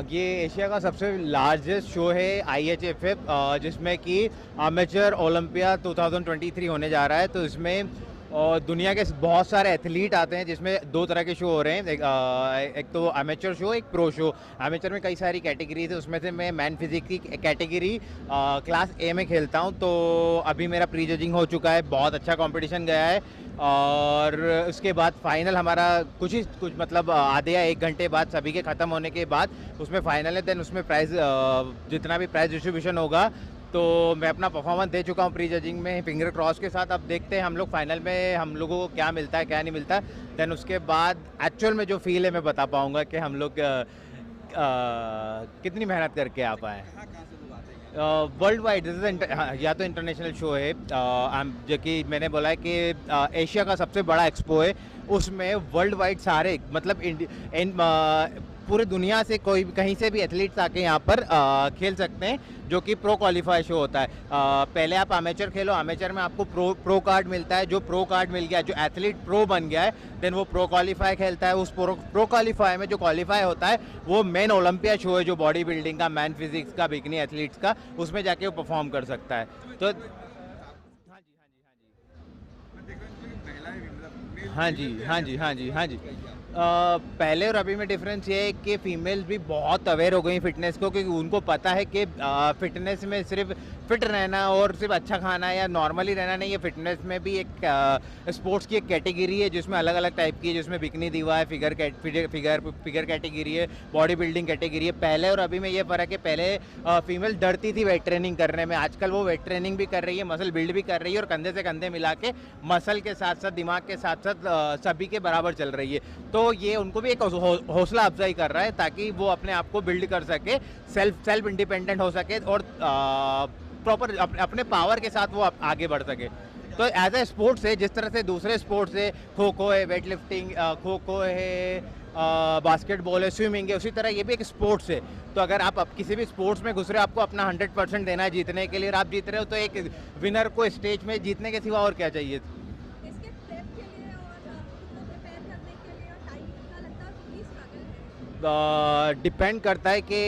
ये एशिया का सबसे लार्जेस्ट शो है IHFF, जिसमें कि अमेचर ओलंपिया 2023 होने जा रहा है। तो इसमें दुनिया के बहुत सारे एथलीट आते हैं, जिसमें दो तरह के शो हो रहे हैं। एक तो अमेचर शो, एक प्रो शो। अमेचर में कई सारी कैटेगरीज है, उसमें से मैं मैन फिजिक की कैटेगरी क्लास A में खेलता हूं। तो अभी मेरा प्री जजिंग हो चुका है, बहुत अच्छा कंपटीशन गया है। और उसके बाद फाइनल हमारा कुछ मतलब आधे या 1 घंटे बाद, सभी के ख़त्म होने के बाद उसमें फाइनल है। देन उसमें प्राइज़, जितना भी प्राइज़ डिस्ट्रीब्यूशन होगा। तो मैं अपना परफॉर्मेंस दे चुका हूँ प्री जजिंग में, फिंगर क्रॉस के साथ। अब देखते हैं हम लोग फाइनल में हम लोगों को क्या मिलता है, क्या नहीं मिलता। देन उसके बाद एक्चुअल में जो फील है मैं बता पाऊँगा कि हम लोग कितनी मेहनत करके आ पाए। वर्ल्ड वाइड या तो इंटरनेशनल शो है, जो कि मैंने बोला है कि एशिया का सबसे बड़ा एक्सपो है। उसमें वर्ल्ड वाइड सारे मतलब पूरे दुनिया से कोई कहीं से भी एथलीट्स आके यहाँ पर खेल सकते हैं, जो कि प्रो क्वालिफाई शो होता है। पहले आप अमेचर खेलो, अमेचर में आपको प्रो कार्ड मिलता है। जो प्रो कार्ड मिल गया, जो एथलीट प्रो बन गया है, देन वो प्रो क्वालिफाई खेलता है। उस प्रो क्वालिफाई में जो क्वालिफाई होता है वो मेन ओलंपिया शो है, जो बॉडी बिल्डिंग का, मैन फिजिक्स का, बिकनी एथलीट्स का, उसमें जाके वो परफॉर्म कर सकता है। तो हाँ जी, हाँ जी, हाँ जी, हाँ जी। पहले और अभी में डिफरेंस ये है कि फीमेल्स भी बहुत अवेयर हो गई फिटनेस को, क्योंकि उनको पता है कि फिटनेस में सिर्फ फिट रहना और सिर्फ अच्छा खाना या नॉर्मली रहना नहीं है। फिटनेस में भी एक स्पोर्ट्स की एक कैटेगरी है, जिसमें अलग अलग टाइप की है, जिसमें बिकनी दीवा है, फिगर कैटेगरी है, बॉडी बिल्डिंग कैटेगरी है। पहले और अभी में ये फ़र्क है, पहले फीमेल डरती थी वेट ट्रेनिंग करने में, आजकल वो वेट ट्रेनिंग भी कर रही है, मसल बिल्ड भी कर रही है, और कंधे से कंधे मिला के मसल के साथ साथ दिमाग के साथ साथ सभी के बराबर चल रही है। तो ये उनको भी एक हौसला अफजाई कर रहा है, ताकि वो अपने आप को बिल्ड कर सके, सेल्फ इंडिपेंडेंट हो सके, और प्रॉपर अपने पावर के साथ वो आगे बढ़ सके। तो एज ए स्पोर्ट्स है, जिस तरह से दूसरे स्पोर्ट्स है, खो खो है, वेट लिफ्टिंग, खो खो है, बास्केटबॉल है, स्विमिंग है, उसी तरह ये भी एक स्पोर्ट्स है। तो अगर आप किसी भी स्पोर्ट्स में घुस रहे हो, आपको अपना 100% देना है जीतने के लिए, और आप जीत रहे हो, तो एक विनर को स्टेज में जीतने के सिवा और क्या चाहिए। डिपेंड करता है कि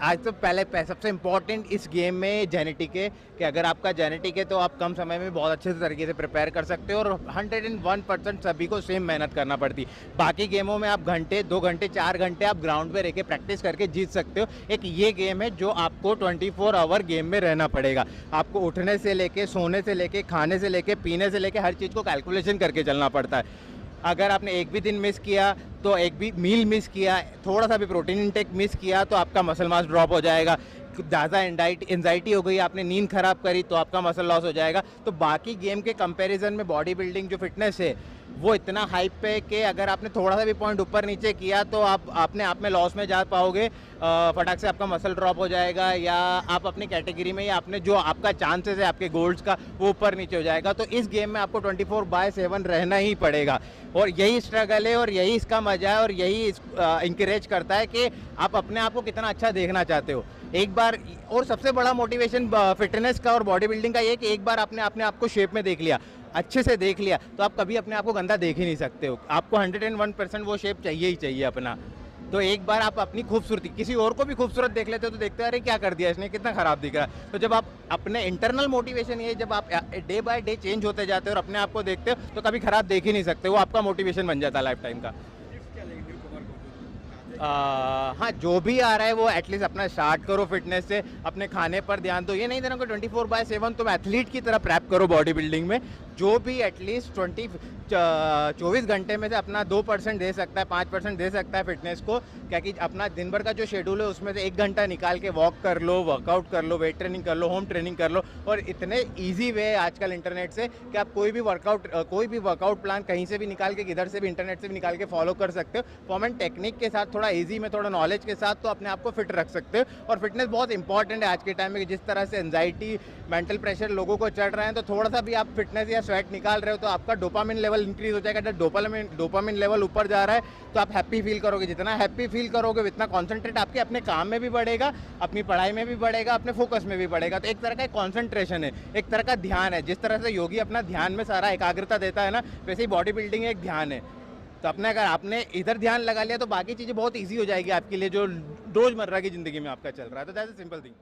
आज तो पहले सबसे इम्पोर्टेंट इस गेम में जेनेटिक है, कि अगर आपका जेनेटिक है तो आप कम समय में बहुत अच्छे तरीके से प्रिपेयर कर सकते हो, और 101% सभी को सेम मेहनत करना पड़ती है। बाकी गेमों में आप घंटे, 2 घंटे, 4 घंटे आप ग्राउंड पे रह के प्रैक्टिस करके जीत सकते हो। एक ये गेम है जो आपको 24 आवर गेम में रहना पड़ेगा। आपको उठने से लेके, सोने से लेके, खाने से लेके, पीने से लेके, हर चीज़ को कैलकुलेशन करके चलना पड़ता है। अगर आपने एक भी दिन मिस किया, तो एक भी मील मिस किया, थोड़ा सा भी प्रोटीन इंटेक मिस किया, तो आपका मसल मास ड्रॉप हो जाएगा। ज़्यादा एंजाइटी हो गई, आपने नींद खराब करी, तो आपका मसल लॉस हो जाएगा। तो बाकी गेम के कंपैरिजन में बॉडी बिल्डिंग जो फिटनेस है वो इतना हाइप पे कि अगर आपने थोड़ा सा भी पॉइंट ऊपर नीचे किया तो आप अपने आप में लॉस में जा पाओगे, फटाक से आपका मसल ड्रॉप हो जाएगा, या आप अपनी कैटेगरी में, या आपने जो आपका चांसेस है आपके गोल्स का, वो ऊपर नीचे हो जाएगा। तो इस गेम में आपको 24/7 रहना ही पड़ेगा, और यही स्ट्रगल है, और यही इसका मजा है, और यही इंकरेज करता है कि आप अपने आप को कितना अच्छा देखना चाहते हो। एक बार, और सबसे बड़ा मोटिवेशन फिटनेस का और बॉडी बिल्डिंग का ये कि एक बार आपने अपने आप को शेप में देख लिया, अच्छे से देख लिया, तो आप कभी अपने आप को गंदा देख ही नहीं सकते हो। आपको 101% वो शेप चाहिए ही चाहिए अपना। तो एक बार आप अपनी खूबसूरती, किसी और को भी खूबसूरत देख लेते हो तो देखते हैं अरे क्या कर दिया इसने, कितना खराब दिख रहा है। तो जब आप अपने इंटरनल मोटिवेशन, ये जब आप डे बाय डे चेंज होते जाते हो और अपने आप को देखते हो, तो कभी खराब देख ही नहीं सकते। वो आपका मोटिवेशन बन जाता है लाइफ टाइम का। हाँ, जो भी आ रहा है वो एटलीस्ट अपना स्टार्ट करो फिटनेस से, अपने खाने पर ध्यान दो। ये नहीं देना कि 24/7 तुम एथलीट की तरह प्रैप करो बॉडी बिल्डिंग में। जो भी एटलीस्ट 24 घंटे में से अपना 2% दे सकता है, 5% दे सकता है फिटनेस को, क्या कि अपना दिन भर का जो शेड्यूल है उसमें से 1 घंटा निकाल के वॉक कर लो, वर्कआउट कर लो, वेट ट्रेनिंग कर लो, होम ट्रेनिंग कर लो। और इतने ईजी वे है आजकल इंटरनेट से कि आप कोई भी वर्कआउट प्लान कहीं से भी निकाल के, किधर से भी, इंटरनेट से भी निकाल के फॉलो कर सकते हो। फॉर्म एंड टेक्निक के साथ, थोड़ा ईजी में, थोड़ा नॉलेज के साथ, तो अपने आप को फिट रख सकते हो। और फिटनेस बहुत इंपॉर्टेंट है आज के टाइम में, जिस तरह से एंजाइटी, मेंटल प्रेशर लोगों को चढ़ रहे हैं, तो थोड़ा सा भी आप फिटनेस या स्वेट निकाल रहे हो तो आपका डोपामिन लेवल इंक्रीज हो जाएगा। जब डोपामिन लेवल ऊपर जा रहा है तो आप हैप्पी फील करोगे। जितना हैप्पी फील करोगे उतना कॉन्सेंट्रेट आपके अपने काम में भी बढ़ेगा, अपनी पढ़ाई में भी बढ़ेगा, अपने फोकस में भी बढ़ेगा। तो एक तरह का कॉन्सेंट्रेशन है, एक तरह का ध्यान है। जिस तरह से योगी अपना ध्यान में सारा एकाग्रता देता है ना, वैसे ही बॉडी बिल्डिंग एक ध्यान है। तो अपने अगर आपने इधर ध्यान लगा लिया तो बाकी चीज़ें बहुत ईजी हो जाएगी आपके लिए जो रोज़मर्रा की ज़िंदगी में आपका चल रहा है, तो दैट्स अ सिंपल थिंग।